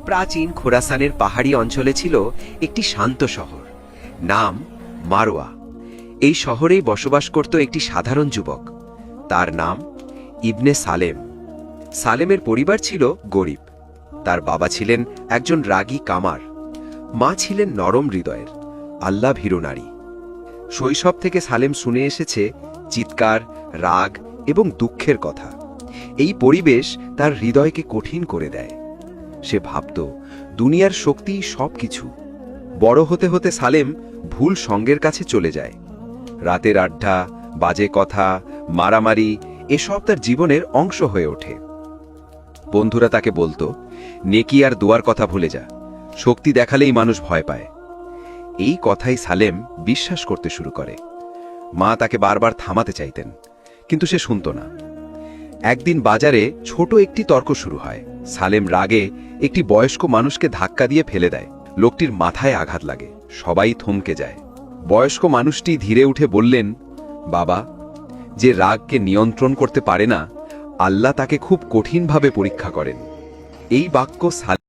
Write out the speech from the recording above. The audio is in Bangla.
প্রাচীন খোরাসানের পাহাড়ি অঞ্চলে ছিল একটি শান্ত শহর, নাম মারওয়া। এই শহরেই বসবাস করত একটি সাধারণ যুবক, তার নাম ইবনে সালেম। সালেমের পরিবার ছিল গরিব। তার বাবা ছিলেন একজন রাগী কামার, মা ছিলেন নরম হৃদয়ের আল্লাহ ভীরু নারী। শৈশব থেকে সালেম শুনে এসেছে চিৎকার, রাগ এবং দুঃখের কথা। এই পরিবেশ তার হৃদয়কে কঠিন করে দেয়। সে ভাবত দুনিয়ার শক্তিই সবকিছু। বড় হতে হতে সালেম ভুল সঙ্গের কাছে চলে যায়। রাতের আড্ডা, বাজে কথা, মারামারি এসব তার জীবনের অংশ হয়ে ওঠে। বন্ধুরা তাকে বলতো, নেকি আর দোয়ার কথা ভুলে যা, শক্তি দেখালেই মানুষ ভয় পায়। এই কথাই সালেম বিশ্বাস করতে শুরু করে। মা তাকে বারবার থামাতে চাইতেন, কিন্তু সে শুনত না। একদিন বাজারে ছোট একটি তর্ক শুরু হয়। সালেম রাগে একটি বয়স্ক মানুষকে ধাক্কা দিয়ে ফেলে দেয়। লোকটির মাথায় আঘাত লাগে, সবাই থমকে যায়। বয়স্ক মানুষটি ধীরে উঠে বললেন, বাবা, যে রাগকে নিয়ন্ত্রণ করতে পারে না, আল্লাহ তাকে খুব কঠিনভাবে পরীক্ষা করেন। এই বাক্য